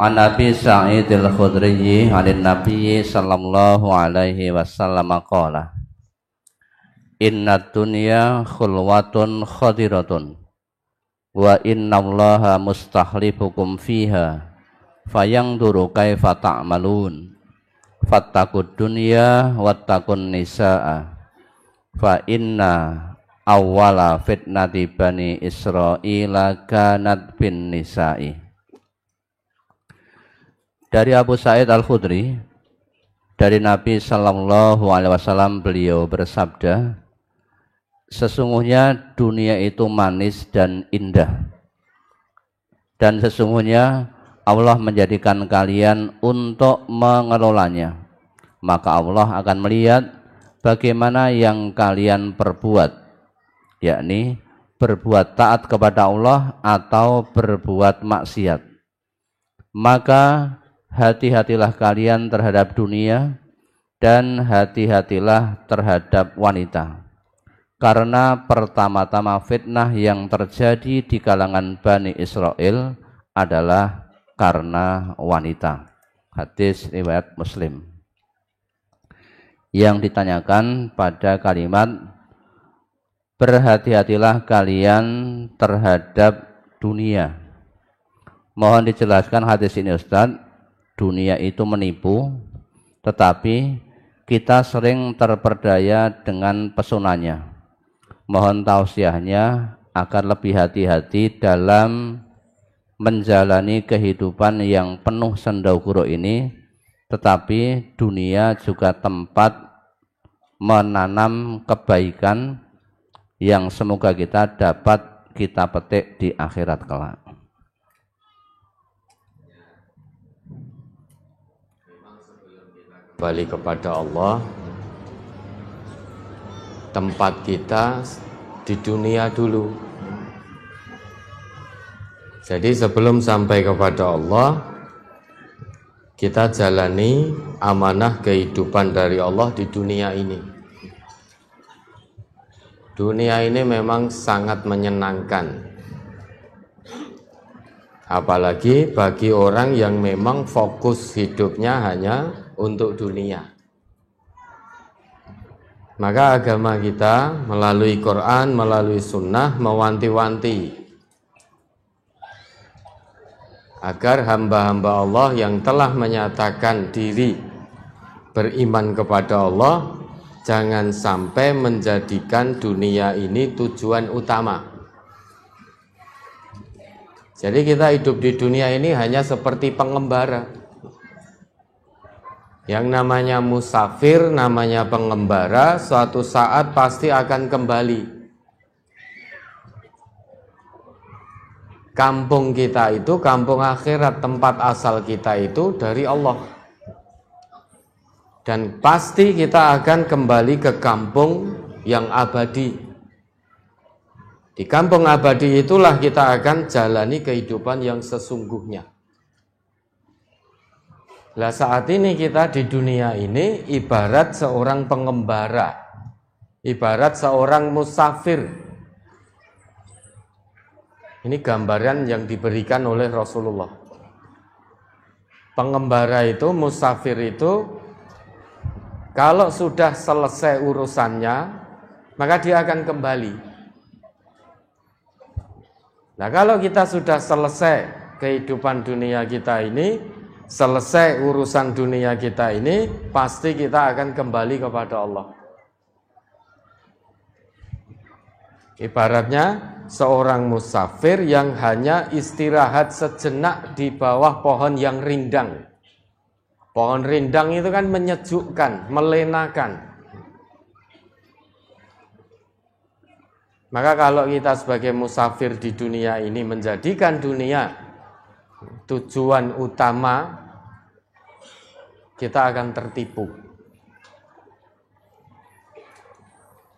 An Nabi Sa'id al-Khudri 'an Nabi sallallahu alaihi wasallam qala Inna dunya khulwatun khadiratun wa innallaha mustahlifukum fiha fayanzuru kaifa ta'malun fattaqud dunya wattaqun nisaa fa inna awwala fitnati bani Israila kanat bin nisa'i. Dari Abu Sa'id Al-Khudri, dari Nabi sallallahu alaihi wasallam, beliau bersabda, sesungguhnya dunia itu manis dan indah, dan sesungguhnya Allah menjadikan kalian untuk mengelolanya. Maka Allah akan melihat bagaimana yang kalian perbuat, yakni berbuat taat kepada Allah atau berbuat maksiat. Maka hati-hatilah kalian terhadap dunia dan hati-hatilah terhadap wanita. Karena pertama-tama fitnah yang terjadi di kalangan Bani Israel adalah karena wanita. Hadis riwayat Muslim. Yang ditanyakan pada kalimat berhati-hatilah kalian terhadap dunia. Mohon dijelaskan hadis ini Ustadz. Dunia itu menipu, tetapi kita sering terperdaya dengan pesonanya. Mohon tausiahnya agar lebih hati-hati dalam menjalani kehidupan yang penuh sendau-gurau ini, tetapi dunia juga tempat menanam kebaikan yang semoga kita dapat kita petik di akhirat kelak. Kembali kepada Allah, tempat kita di dunia dulu. Jadi sebelum sampai kepada Allah, kita jalani amanah kehidupan dari Allah di dunia ini. Dunia ini memang sangat menyenangkan, apalagi bagi orang yang memang fokus hidupnya hanya untuk dunia. Maka agama kita melalui Quran, melalui sunnah mewanti-wanti agar hamba-hamba Allah yang telah menyatakan diri beriman kepada Allah jangan sampai menjadikan dunia ini tujuan utama. Jadi kita hidup di dunia ini hanya seperti pengembara. Yang namanya musafir, namanya pengembara, suatu saat pasti akan kembali. Kampung kita itu, kampung akhirat, tempat asal kita itu dari Allah. Dan pasti kita akan kembali ke kampung yang abadi. Di kampung abadi itulah kita akan jalani kehidupan yang sesungguhnya. Lah saat ini kita di dunia ini ibarat seorang pengembara, ibarat seorang musafir. Ini gambaran yang diberikan oleh Rasulullah. Pengembara itu, musafir itu, kalau sudah selesai urusannya, maka dia akan kembali. Nah kalau kita sudah selesai kehidupan dunia kita ini, selesai urusan dunia kita ini, pasti kita akan kembali kepada Allah. Ibaratnya seorang musafir yang hanya istirahat sejenak di bawah pohon yang rindang. Pohon rindang itu kan menyejukkan, melenakan. Maka kalau kita sebagai musafir di dunia ini menjadikan dunia tujuan utama, kita akan tertipu.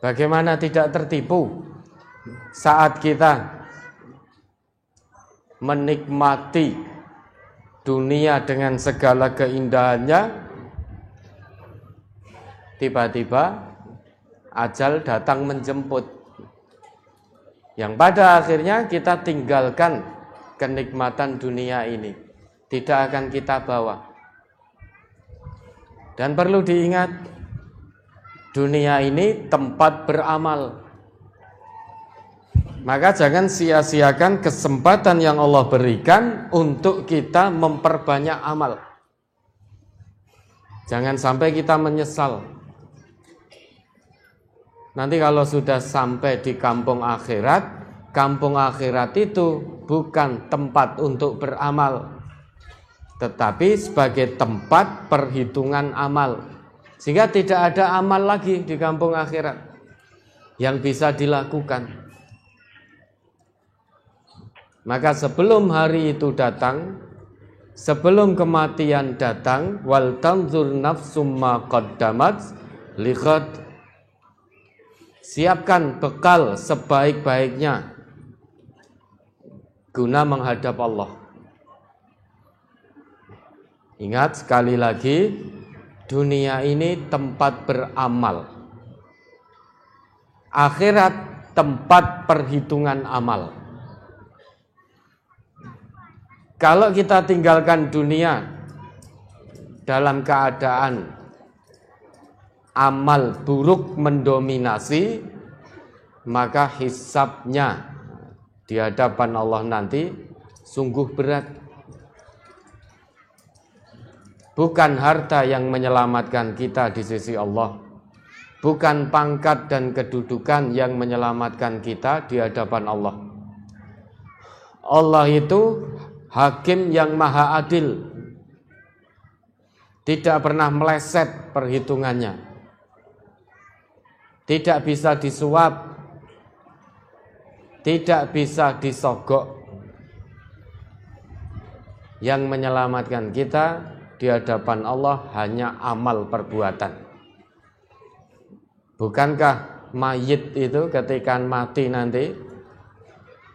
Bagaimana tidak tertipu saat kita menikmati dunia dengan segala keindahannya, tiba-tiba ajal datang menjemput, yang pada akhirnya kita tinggalkan kenikmatan dunia ini. tidak akan kita bawa. Dan perlu diingat, dunia ini tempat beramal. Maka jangan sia-siakan kesempatan yang Allah berikan untuk kita memperbanyak amal. Jangan sampai kita menyesal. Nanti kalau sudah sampai di kampung akhirat itu bukan tempat untuk beramal, tetapi sebagai tempat perhitungan amal. Sehingga tidak ada amal lagi di kampung akhirat yang bisa dilakukan. Maka sebelum hari itu datang, sebelum kematian datang, wal tanzur nafsum ma qaddamat lighad, siapkan bekal sebaik-baiknya guna menghadap Allah. Ingat sekali lagi, dunia ini tempat beramal. Akhirat tempat perhitungan amal. Kalau kita tinggalkan dunia dalam keadaan amal buruk mendominasi, maka hisabnya di hadapan Allah nanti sungguh berat. Bukan harta yang menyelamatkan kita di sisi Allah, bukan pangkat dan kedudukan yang menyelamatkan kita di hadapan Allah. Allah itu hakim yang maha adil, tidak pernah meleset perhitungannya, tidak bisa disuap, tidak bisa disogok. Yang menyelamatkan kita di hadapan Allah hanya amal perbuatan. Bukankah mayit itu ketika mati nanti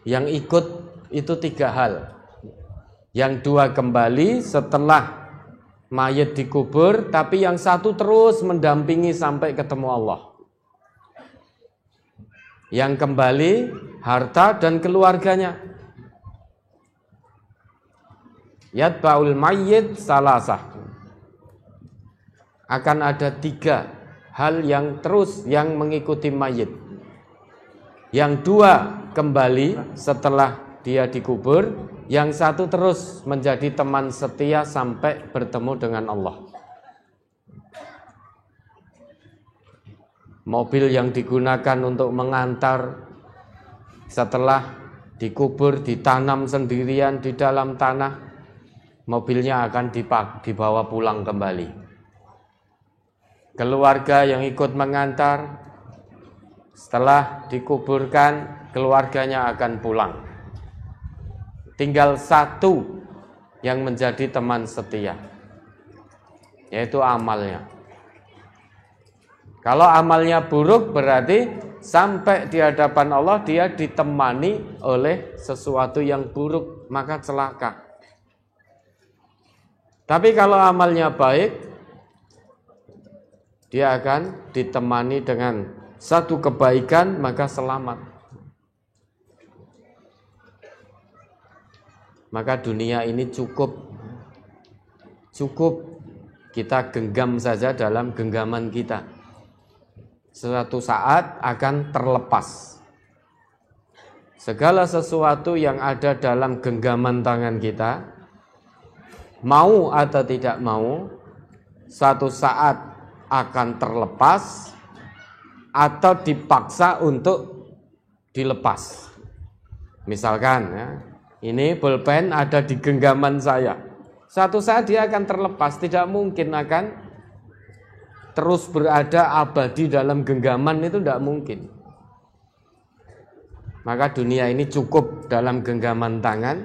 yang ikut itu 3 hal. Yang 2 kembali setelah mayit dikubur, tapi yang 1 terus mendampingi sampai ketemu Allah. Yang kembali harta dan keluarganya. Yatba'ul mayyit salasah. Akan ada 3 hal yang terus yang mengikuti mayit. Yang 2 kembali setelah dia dikubur, yang 1 terus menjadi teman setia sampai bertemu dengan Allah. Mobil yang digunakan untuk mengantar setelah dikubur, ditanam sendirian di dalam tanah, mobilnya akan dibawa pulang kembali. Keluarga yang ikut mengantar, setelah dikuburkan, keluarganya akan pulang. Tinggal 1 yang menjadi teman setia, yaitu amalnya. Kalau amalnya buruk berarti sampai di hadapan Allah dia ditemani oleh sesuatu yang buruk, maka celaka. Tapi kalau amalnya baik, dia akan ditemani dengan satu kebaikan, maka selamat. Maka dunia ini cukup kita genggam saja dalam genggaman kita. Suatu saat akan terlepas. Segala sesuatu yang ada dalam genggaman tangan kita, mau atau tidak mau, suatu saat akan terlepas atau dipaksa untuk dilepas. Misalkan ya, ini pulpen ada di genggaman saya. Suatu saat dia akan terlepas, tidak mungkin akan terus berada abadi dalam genggaman, itu tidak mungkin. Maka dunia ini cukup dalam genggaman tangan.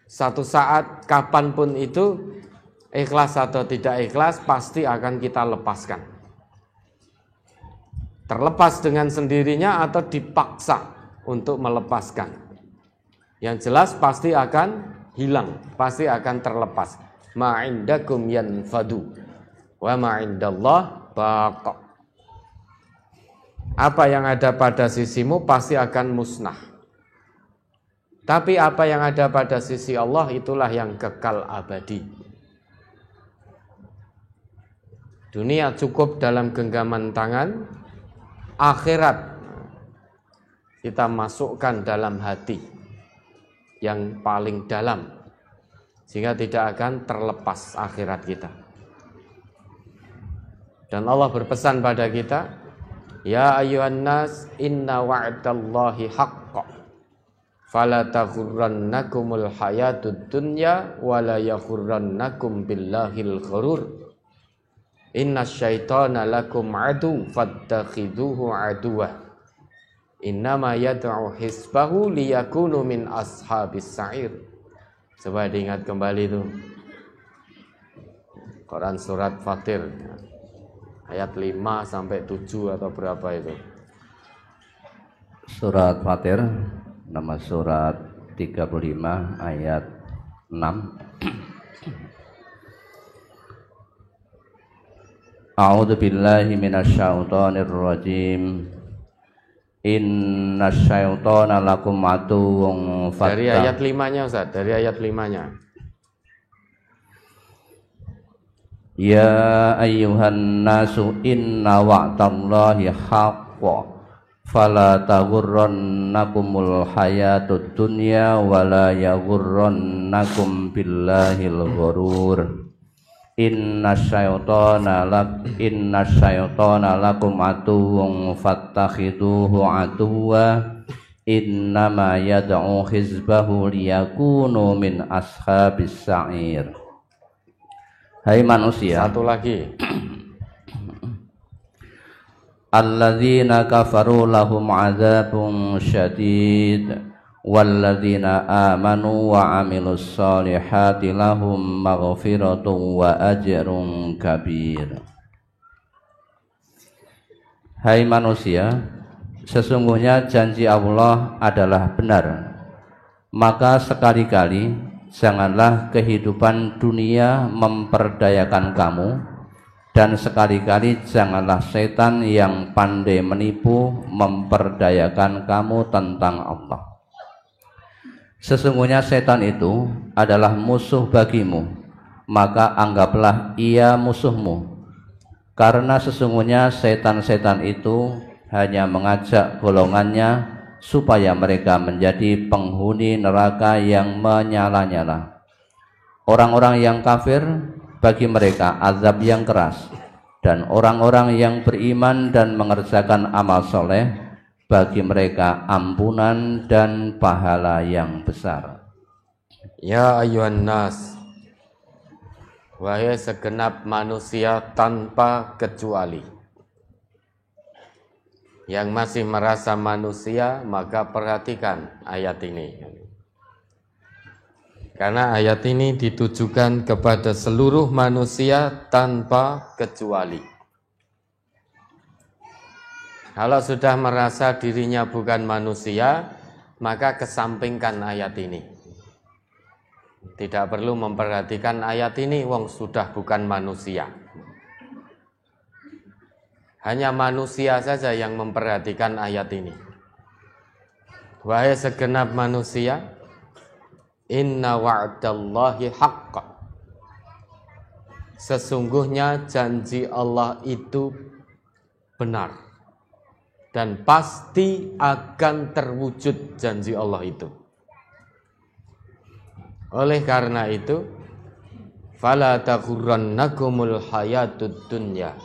Satu saat kapanpun itu, ikhlas atau tidak ikhlas, pasti akan kita lepaskan. Terlepas dengan sendirinya atau dipaksa untuk melepaskan. Yang jelas pasti akan hilang, pasti akan terlepas. Ma'indakum yanfadu wa ma'indallah baqa. Apa yang ada pada sisimu pasti akan musnah. Tapi apa yang ada pada sisi Allah itulah yang kekal abadi. Dunia cukup dalam genggaman tangan, akhirat kita masukkan dalam hati yang paling dalam, sehingga tidak akan terlepas akhirat kita. Dan Allah berpesan pada kita, ya ayyuhan nas inna wa'dallahi haqqan fala taghurrannakumul hayatud dunya wala yaghurrannakum billahil ghurur innasyaitana lakum adu fattakhidhuhu aduwwa innama yad'u hisbahu liyakunu min ashabis sa'ir. Coba diingat kembali itu Quran surat Fatir ayat 5 sampai 7 atau berapa itu? Surat Fatir nama surat 35 ayat 6. A'udzu billahi minasyaitonir rajim. Innasyaitona lakum aduwwun fattaqu. Dari ayat 5-nya Ustaz, dari ayat 5-nya. Ya ayyuhan nasu inna wa'dallahi haqqan fala taghurrannakumul hayatud dunya wala yaghurrannakum billahil ghurur innasyaitonana lakum aduwwun fattakhidhuhu aduwwa innama yad'u hizbahu liyakunu min ashabis sa'ir. Hai manusia, satu lagi. Alladzina kafaru lahum adzabun syadid walladzina amanu wa amilus solihati lahum maghfiratun wa ajrun kabir. Hai manusia, sesungguhnya janji Allah adalah benar, maka sekali-kali janganlah kehidupan dunia memperdayakan kamu, dan sekali-kali janganlah setan yang pandai menipu memperdayakan kamu tentang Allah. Sesungguhnya setan itu adalah musuh bagimu, maka anggaplah ia musuhmu. Karena sesungguhnya setan-setan itu hanya mengajak golongannya supaya mereka menjadi penghuni neraka yang menyala-nyala. Orang-orang yang kafir, bagi mereka azab yang keras, dan orang-orang yang beriman dan mengerjakan amal soleh, bagi mereka ampunan dan pahala yang besar. Ya ayyuhan nas, wahai segenap manusia tanpa kecuali. Yang masih merasa manusia, maka perhatikan ayat ini. Karena ayat ini ditujukan kepada seluruh manusia tanpa kecuali. Kalau sudah merasa dirinya bukan manusia, maka kesampingkan ayat ini. Tidak perlu memperhatikan ayat ini, wong sudah bukan manusia. Hanya manusia saja yang memperhatikan ayat ini. Wahai segenap manusia, inna wa'dallahi haqqan. Sesungguhnya janji Allah itu benar dan pasti akan terwujud janji Allah itu. Oleh karena itu, fala taghurrannakumul hayatud dunya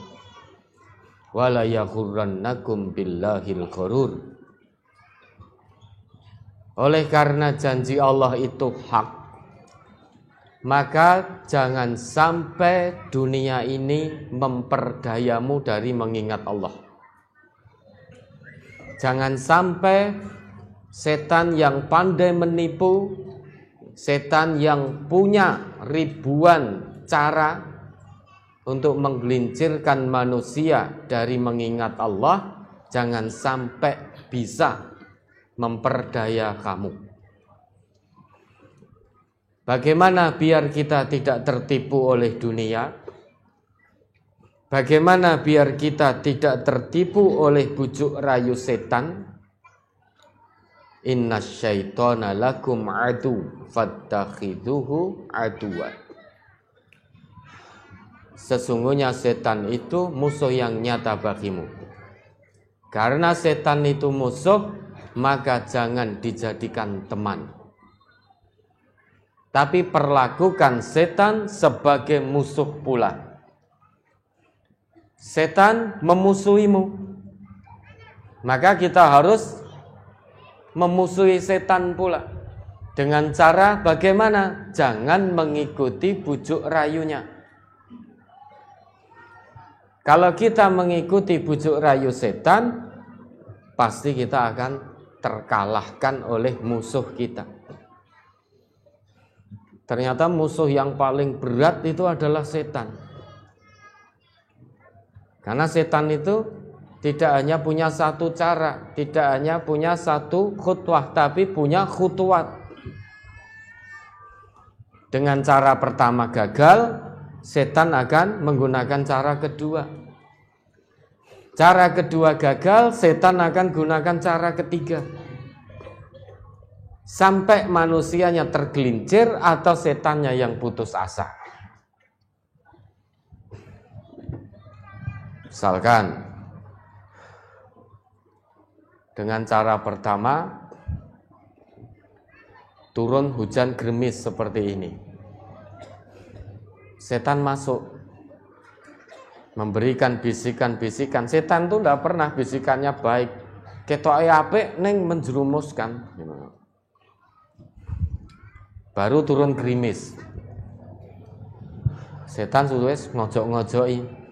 wala yaghurrannakum billahil ghurur. Oleh karena janji Allah itu hak, maka jangan sampai dunia ini memperdayamu dari mengingat Allah. Jangan sampai setan yang pandai menipu, setan yang punya ribuan cara untuk menggelincirkan manusia dari mengingat Allah, jangan sampai bisa memperdaya kamu. Bagaimana biar kita tidak tertipu oleh dunia? Bagaimana biar kita tidak tertipu oleh bujuk rayu setan? Innasyaitona lakum adu fattakhidhuhu aduwa. Sesungguhnya setan itu musuh yang nyata bagimu. Karena setan itu musuh, maka jangan dijadikan teman. Tapi perlakukan setan sebagai musuh pula. Setan memusuhimu, maka kita harus memusuhi setan pula. Dengan cara bagaimana? Jangan mengikuti bujuk rayunya. Kalau kita mengikuti bujuk rayu setan, pasti kita akan terkalahkan oleh musuh kita. Ternyata musuh yang paling berat itu adalah setan. Karena setan itu tidak hanya punya satu cara, tidak hanya punya satu khutwah, tapi punya khutwat. Dengan cara pertama gagal, setan akan menggunakan cara kedua. Cara kedua gagal, setan akan gunakan cara ketiga. Sampai manusianya tergelincir atau setannya yang putus asa. Misalkan dengan cara pertama turun hujan gerimis seperti ini. Setan masuk memberikan bisikan-bisikan. Setan tuh tidak pernah bisikannya baik. Ketoke apik ning menjerumuskan. Baru turun gerimis. Setan sudah ngojok-ngojoki.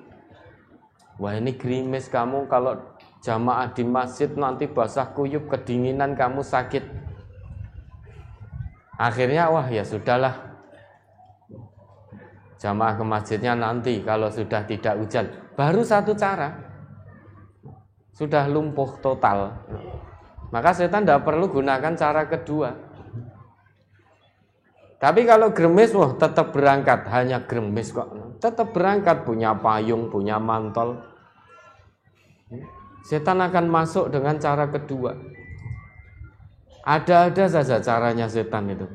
Wah, ini gerimis, kamu kalau jamaah di masjid nanti basah kuyup, kedinginan, kamu sakit. Akhirnya wah ya sudahlah, jamaah ke masjidnya nanti kalau sudah tidak hujan. Baru satu cara, sudah lumpuh total. Maka setan tidak perlu gunakan cara kedua. Tapi kalau gerimis, wah tetap berangkat. Hanya gerimis kok, tetap berangkat, punya payung, punya mantel. Setan akan masuk dengan cara kedua. Ada-ada saja caranya setan itu.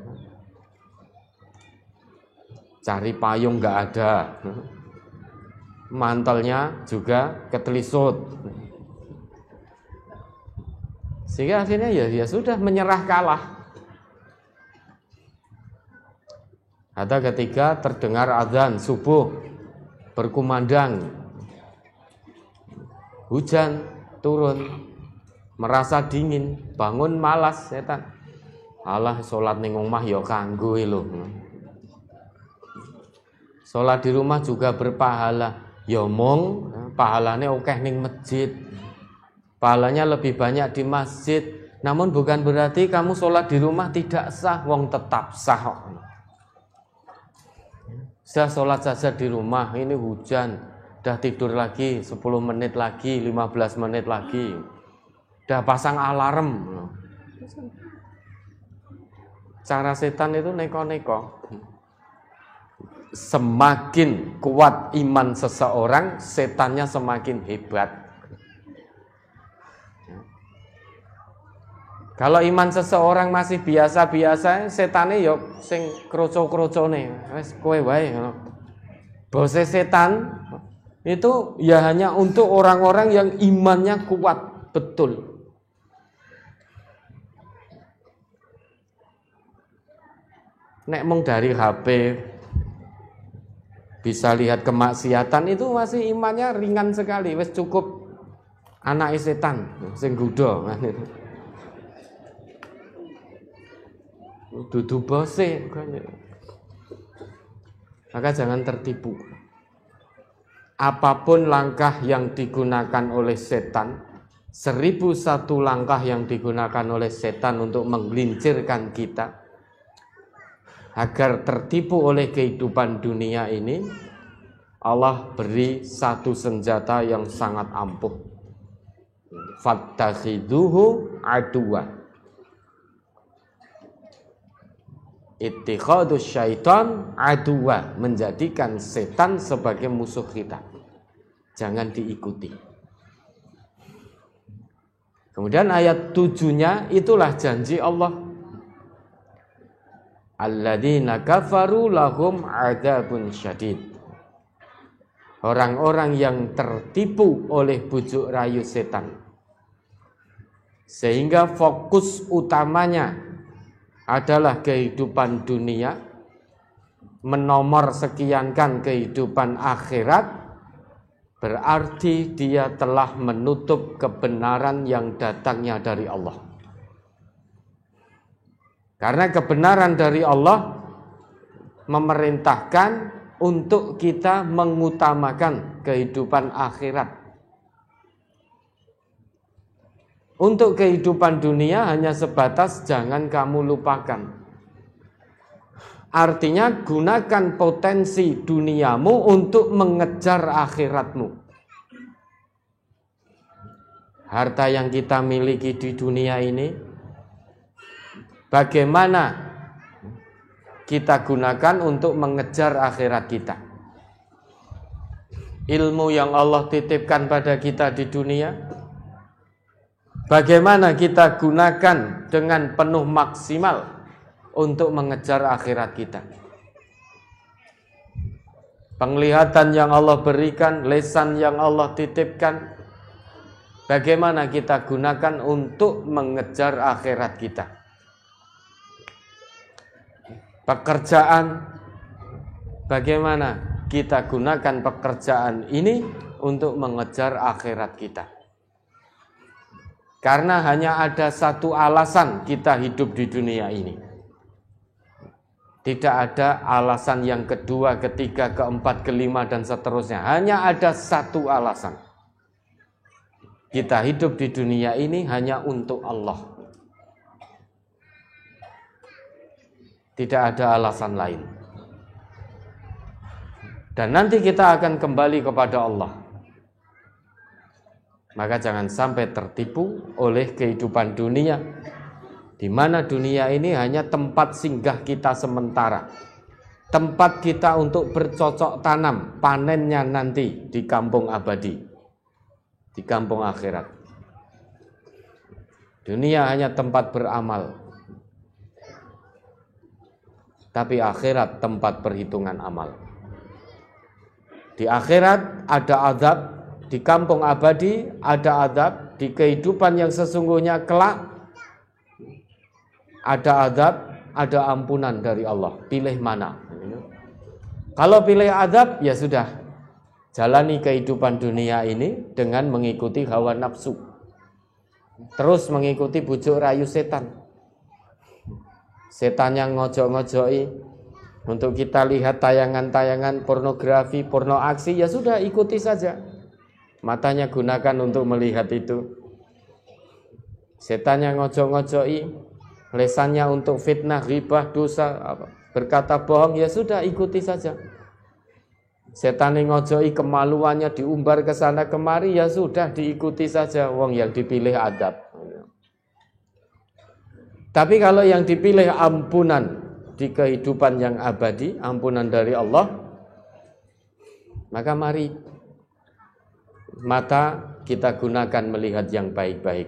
Cari payung nggak ada, mantelnya juga ketelisut. Sehingga akhirnya ya sudah menyerah kalah. Atau ketika terdengar azan subuh berkumandang, hujan turun, merasa dingin, bangun malas setan. Alah salat ning omah ya kanggo lho. Salat di rumah juga berpahala. Ya mong pahalane akeh ning masjid. Pahalanya lebih banyak di masjid. Namun bukan berarti kamu salat di rumah tidak sah, wong tetap sah. Saya sholat saja di rumah, ini hujan, udah tidur lagi 10 menit lagi, 15 menit lagi, udah pasang alarm. Cara setan itu neko-neko. Semakin kuat iman seseorang, setannya semakin hebat. Kalau iman seseorang masih biasa-biasa, setane yo sing kroco-krocone, wis kowe wae ngono. Bose setan itu ya hanya untuk orang-orang yang imannya kuat betul. Nek mung dari HP bisa lihat kemaksiatan itu masih imannya ringan sekali, wis cukup anake setan sing gudo. Dudu bose. Maka jangan tertipu. Apapun langkah yang digunakan oleh setan, 1001 langkah yang digunakan oleh setan untuk menggelincirkan kita agar tertipu oleh kehidupan dunia ini, Allah beri satu senjata yang sangat ampuh. Fattakhiduhu aduwa. Ittikhadus syaitan aduwa, menjadikan setan sebagai musuh kita. Jangan diikuti. Kemudian ayat 7-nya itulah janji Allah. Alladzina kafaru lahum adzabun syadid. Orang-orang yang tertipu oleh bujuk rayu setan, sehingga fokus utamanya adalah kehidupan dunia, menomor sekiankan kehidupan akhirat, berarti dia telah menutup kebenaran yang datangnya dari Allah. Karena kebenaran dari Allah memerintahkan untuk kita mengutamakan kehidupan akhirat. Untuk kehidupan dunia hanya sebatas jangan kamu lupakan. Artinya gunakan potensi duniamu untuk mengejar akhiratmu. Harta yang kita miliki di dunia ini, bagaimana kita gunakan untuk mengejar akhirat kita. Ilmu yang Allah titipkan pada kita di dunia, bagaimana kita gunakan dengan penuh maksimal untuk mengejar akhirat kita. Penglihatan yang Allah berikan, lisan yang Allah titipkan, bagaimana kita gunakan untuk mengejar akhirat kita. Pekerjaan, bagaimana kita gunakan pekerjaan ini untuk mengejar akhirat kita. Karena hanya ada satu alasan kita hidup di dunia ini. Tidak ada alasan yang kedua, ketiga, keempat, kelima, dan seterusnya. Hanya ada satu alasan. Kita hidup di dunia ini hanya untuk Allah. Tidak ada alasan lain. Dan nanti kita akan kembali kepada Allah. Maka jangan sampai tertipu oleh kehidupan dunia, di mana dunia ini hanya tempat singgah kita sementara. Tempat kita untuk bercocok tanam, panennya nanti di kampung abadi, di kampung akhirat. Dunia hanya tempat beramal, tapi akhirat tempat perhitungan amal. Di akhirat ada azab, di kampung abadi ada azab, di kehidupan yang sesungguhnya kelak ada azab, ada ampunan dari Allah. Pilih mana? Kalau pilih azab, ya sudah, jalani kehidupan dunia ini dengan mengikuti hawa nafsu, terus mengikuti bujuk rayu setan. Setan yang ngojok-ngojoki untuk kita lihat tayangan-tayangan pornografi, porno aksi, ya sudah ikuti saja. Matanya gunakan untuk melihat itu. Setan yang ngojok-ngojoki, lesannya untuk fitnah, ghibah, dosa, berkata bohong, ya sudah ikuti saja. Setan yang ngojoki, kemaluannya diumbar ke sana kemari, ya sudah diikuti saja. Wong yang dipilih adab. Tapi kalau yang dipilih ampunan di kehidupan yang abadi, ampunan dari Allah, maka mari mata kita gunakan melihat yang baik-baik,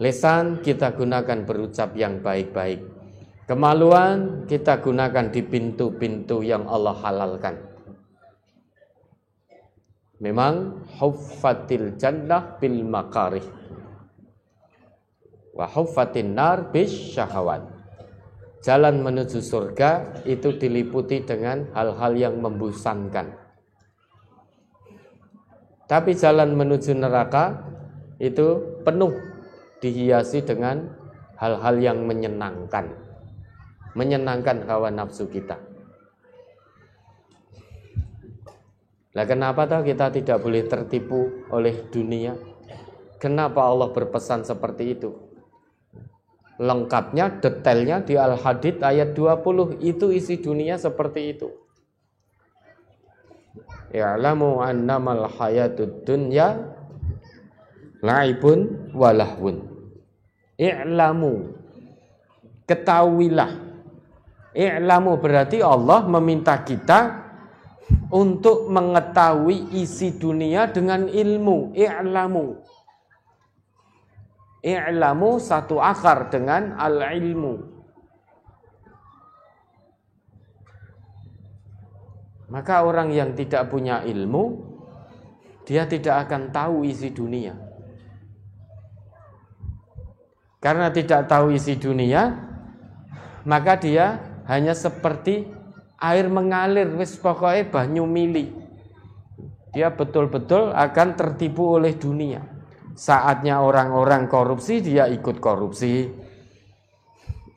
lisan kita gunakan berucap yang baik-baik, kemaluan kita gunakan di pintu-pintu yang Allah halalkan. Memang huffatil jannah bil makarih wa huffatin nar bis syahawat. Jalan menuju surga itu diliputi dengan hal-hal yang membosankan. Tapi jalan menuju neraka itu penuh dihiasi dengan hal-hal yang menyenangkan. Menyenangkan hawa nafsu kita. Lah kenapa tahu kita tidak boleh tertipu oleh dunia? Kenapa Allah berpesan seperti itu? Lengkapnya, detailnya di Al-Hadid ayat 20. Itu isi dunia seperti itu. Ya'lamu annamal hayatud dunya la'ibun walahwun. I'lamu, ketahuilah. I'lamu berarti Allah meminta kita untuk mengetahui isi dunia dengan ilmu. I'lamu. I'lamu satu akar dengan al-ilmu. Maka orang yang tidak punya ilmu, dia tidak akan tahu isi dunia. Karena tidak tahu isi dunia, maka dia hanya seperti air mengalir, wis pokoknya banyu mili. Dia betul-betul akan tertipu oleh dunia. Saatnya orang-orang korupsi, dia ikut korupsi.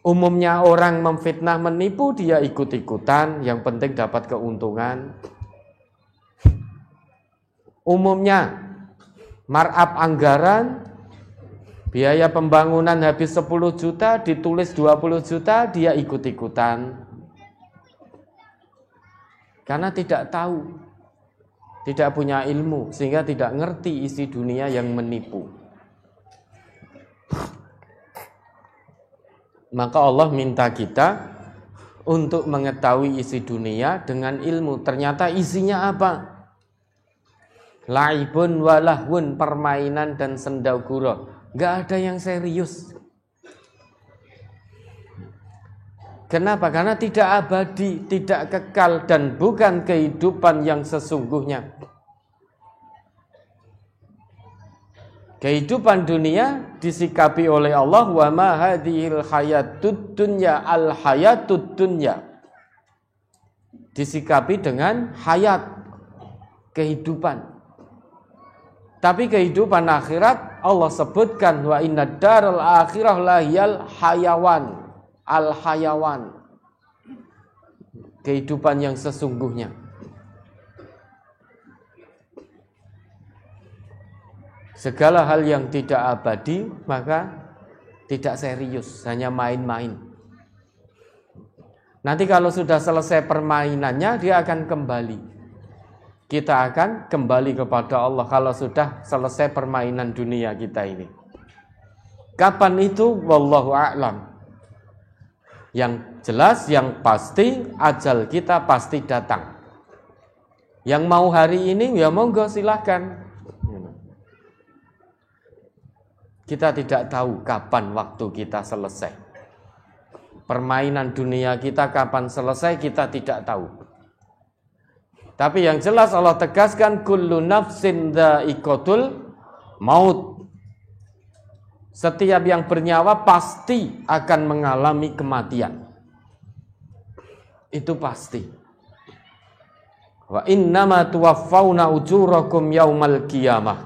Umumnya orang memfitnah menipu, dia ikut-ikutan, yang penting dapat keuntungan. Umumnya markup anggaran, biaya pembangunan habis 10 juta, ditulis 20 juta, dia ikut-ikutan. Karena tidak tahu, tidak punya ilmu, sehingga tidak ngerti isi dunia yang menipu. Maka Allah minta kita untuk mengetahui isi dunia dengan ilmu. Ternyata isinya apa? Laibun walahun, permainan dan sendagura. Gak ada yang serius. Kenapa? Karena tidak abadi, tidak kekal, dan bukan kehidupan yang sesungguhnya. Kehidupan dunia disikapi oleh Allah, wa ma hadhil hayatud dunya al hayatud dunya. Disikapi dengan hayat, kehidupan. Tapi kehidupan akhirat Allah sebutkan, wa inna daral akhirah lahiyal hayawan, al hayawan, kehidupan yang sesungguhnya. Segala hal yang tidak abadi maka tidak serius, hanya main-main. Nanti kalau sudah selesai permainannya, dia akan kembali. Kita akan kembali kepada Allah kalau sudah selesai permainan dunia kita ini. Kapan itu? Wallahu a'lam. Yang jelas, yang pasti, ajal kita pasti datang. Yang mau hari ini, ya monggo silahkan. Kita tidak tahu kapan waktu kita selesai. Permainan dunia kita kapan selesai, kita tidak tahu. Tapi yang jelas Allah tegaskan, kullu nafsin dha'iqatul maut. Setiap yang bernyawa pasti akan mengalami kematian. Itu pasti. Wa innama tuwaffawna ujurakum yaumal qiyamah.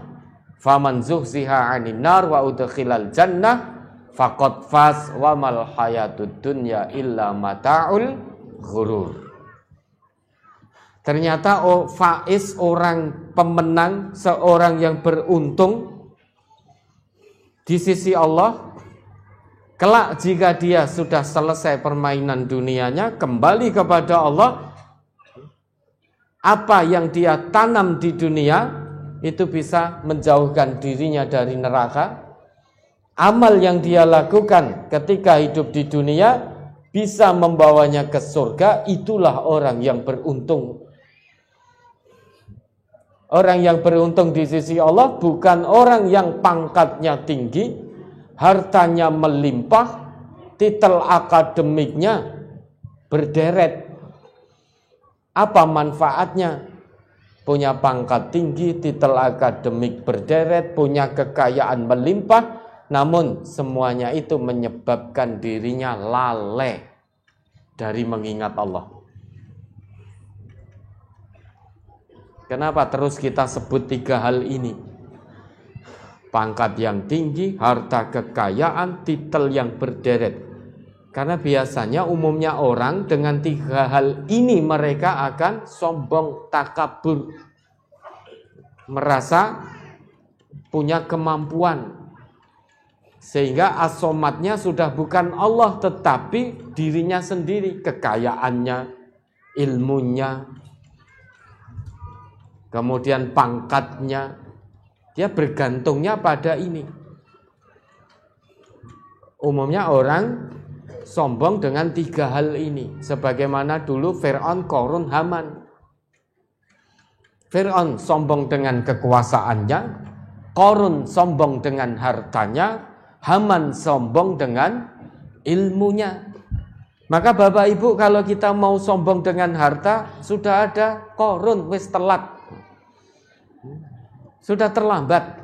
Faman zuhziha 'anil nar wa udkhilal jannah faqad faz wa mal hayatud dunya illa mata'ul ghurur. Ternyata faiz, orang pemenang, seorang yang beruntung di sisi Allah, kelak jika dia sudah selesai permainan dunianya, kembali kepada Allah, apa yang dia tanam di dunia itu bisa menjauhkan dirinya dari neraka. Amal yang dia lakukan ketika hidup di dunia bisa membawanya ke surga. Itulah orang yang beruntung. Orang yang beruntung di sisi Allah bukan orang yang pangkatnya tinggi, hartanya melimpah, titel akademiknya berderet. Apa manfaatnya? Punya pangkat tinggi, titel akademik berderet, punya kekayaan melimpah, namun semuanya itu menyebabkan dirinya lalai dari mengingat Allah. Kenapa terus kita sebut 3 hal ini? Pangkat yang tinggi, harta kekayaan, titel yang berderet. Karena biasanya umumnya orang dengan 3 hal ini mereka akan sombong, takabur, merasa punya kemampuan. Sehingga asomatnya sudah bukan Allah tetapi dirinya sendiri, kekayaannya, ilmunya, kemudian pangkatnya. Dia bergantungnya pada ini. Umumnya orang sombong dengan 3 hal ini, sebagaimana dulu Fir'aun, Qarun, Haman. Fir'aun sombong dengan kekuasaannya, Qarun sombong dengan hartanya, Haman sombong dengan ilmunya. Maka Bapak Ibu, kalau kita mau sombong dengan harta, sudah ada Qarun, wis telat. Sudah terlambat.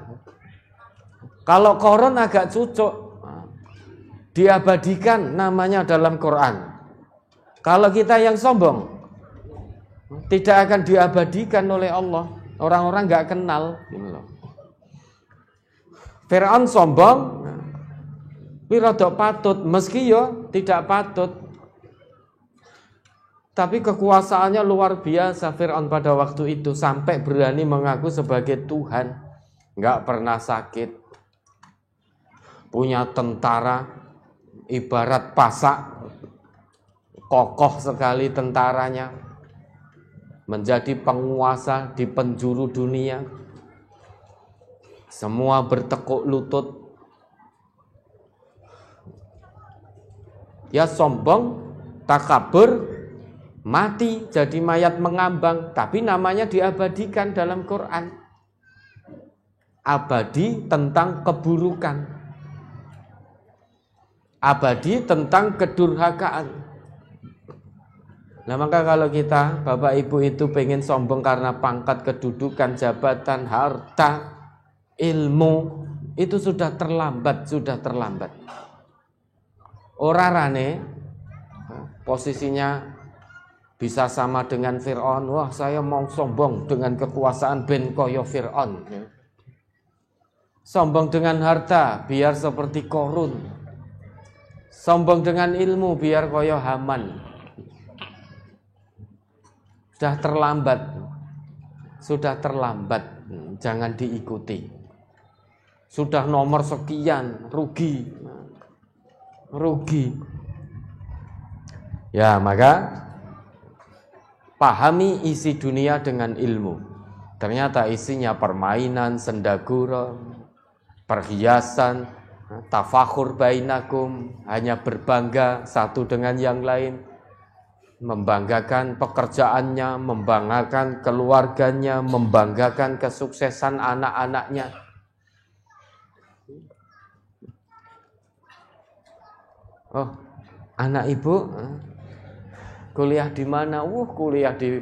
Kalau Qarun agak cucuk, diabadikan namanya dalam Quran. Kalau kita yang sombong, tidak akan diabadikan oleh Allah. Orang-orang gak kenal. Fir'aun sombong, wirodok patut, meski yo tidak patut. Tapi kekuasaannya luar biasa Fir'aun pada waktu itu, sampai berani mengaku sebagai Tuhan. Gak pernah sakit. Punya tentara ibarat pasak, kokoh sekali tentaranya, menjadi penguasa di penjuru dunia. Semua bertekuk lutut. Ya sombong, takabur, mati jadi mayat mengambang, tapi namanya diabadikan dalam Quran. Abadi tentang keburukan, abadi tentang kedurhakaan. Nah maka kalau kita, Bapak Ibu itu pengen sombong karena pangkat, kedudukan, jabatan, harta, ilmu, itu sudah terlambat. Ora rane posisinya bisa sama dengan Fir'aun. Wah, saya mau sombong dengan kekuasaan ben koyo Fir'aun. Sombong dengan harta biar seperti Qarun. Sombong dengan ilmu biar koyo Haman. Sudah terlambat. Jangan diikuti. Sudah nomor sekian, rugi. Ya, maka pahami isi dunia dengan ilmu. Ternyata isinya permainan, sendagura, perhiasan, tafakhur bainakum, hanya berbangga satu dengan yang lain, membanggakan pekerjaannya, membanggakan keluarganya, membanggakan kesuksesan anak-anaknya. Oh, anak ibu kuliah di mana? Kuliah di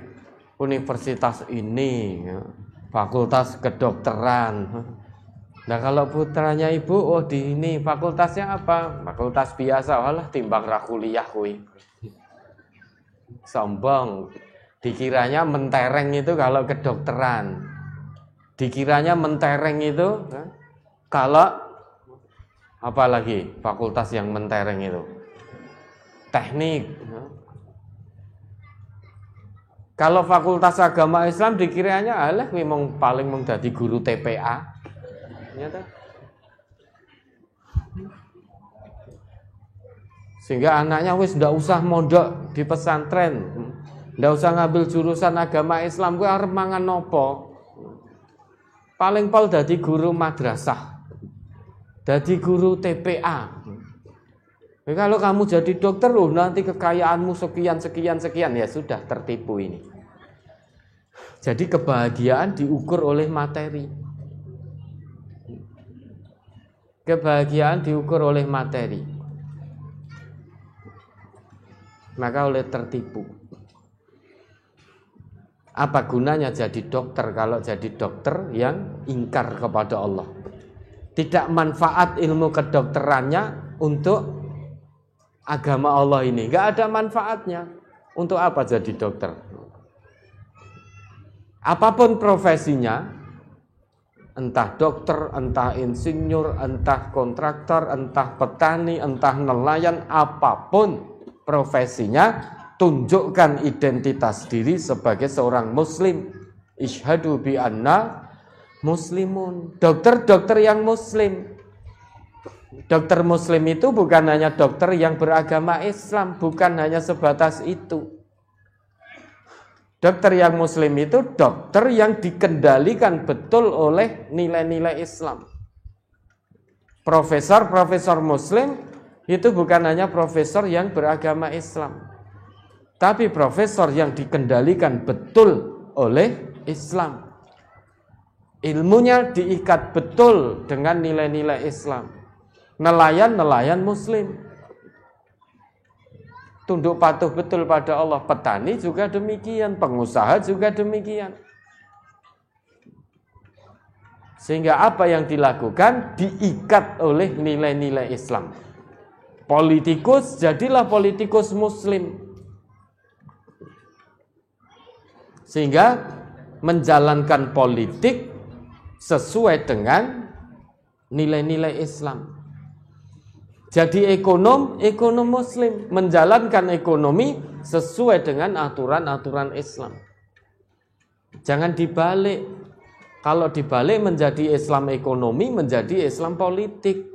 universitas ini, fakultas kedokteran. Nah kalau putranya ibu, di ini fakultasnya apa? Fakultas biasa. Walah timbang ra kuliah kuwi. Sombong. Dikiranya mentereng itu kalau kedokteran. Dikiranya mentereng itu kalau apalagi fakultas yang mentereng itu teknik. Kalau fakultas agama Islam dikiranya alah memang paling menjadi guru TPA. Ternyata. Sehingga anaknya wis ndak usah mondok di pesantren, ndak usah ngambil jurusan agama Islam, kuwi arep mangan nopo. Paling pol dadi guru madrasah. Jadi guru TPA. Kalau kamu jadi dokter, nanti kekayaanmu sekian, ya sudah tertipu ini. Jadi kebahagiaan diukur oleh materi. Kebahagiaan diukur oleh materi. Maka oleh tertipu. Apa gunanya jadi dokter kalau jadi dokter yang ingkar kepada Allah? Tidak manfaat ilmu kedokterannya untuk agama Allah ini. Gak ada manfaatnya. Untuk apa jadi dokter? Apapun profesinya, entah dokter, entah insinyur, entah kontraktor, entah petani, entah nelayan, apapun profesinya, tunjukkan identitas diri sebagai seorang muslim. Isyhadu bi anna muslimun. Dokter-dokter yang muslim. Dokter muslim itu bukan hanya dokter yang beragama Islam, bukan hanya sebatas itu. Dokter yang muslim itu dokter yang dikendalikan betul oleh nilai-nilai Islam. Profesor-profesor muslim itu bukan hanya profesor yang beragama Islam, tapi profesor yang dikendalikan betul oleh Islam. Ilmunya diikat betul dengan nilai-nilai Islam. nelayan muslim. Tunduk patuh betul pada Allah. Petani juga demikian, pengusaha juga demikian. Sehingga apa yang dilakukan diikat oleh nilai-nilai Islam. Politikus, jadilah politikus muslim. Sehingga menjalankan politik sesuai dengan nilai-nilai Islam. Jadi ekonom muslim, menjalankan ekonomi sesuai dengan aturan-aturan Islam. Jangan dibalik. Kalau dibalik menjadi Islam ekonomi, menjadi Islam politik.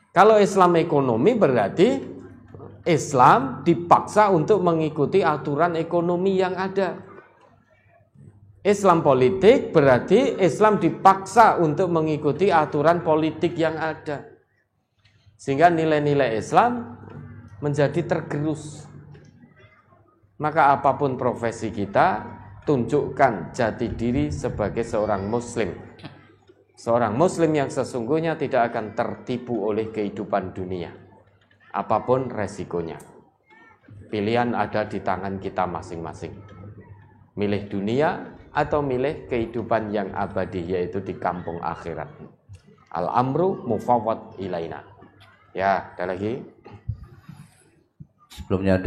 Kalau Islam ekonomi berarti Islam dipaksa untuk mengikuti aturan ekonomi yang ada. Islam politik berarti Islam dipaksa untuk mengikuti aturan politik yang ada. Sehingga nilai-nilai Islam menjadi tergerus. Maka apapun profesi kita, tunjukkan jati diri sebagai seorang muslim. Seorang muslim yang sesungguhnya tidak akan tertipu oleh kehidupan dunia. Apapun resikonya. Pilihan ada di tangan kita masing-masing. Milih dunia atau milih kehidupan yang abadi, yaitu di kampung akhirat. Al-amru mufawwad ilaina. Ya, ada lagi? Sebelumnya ada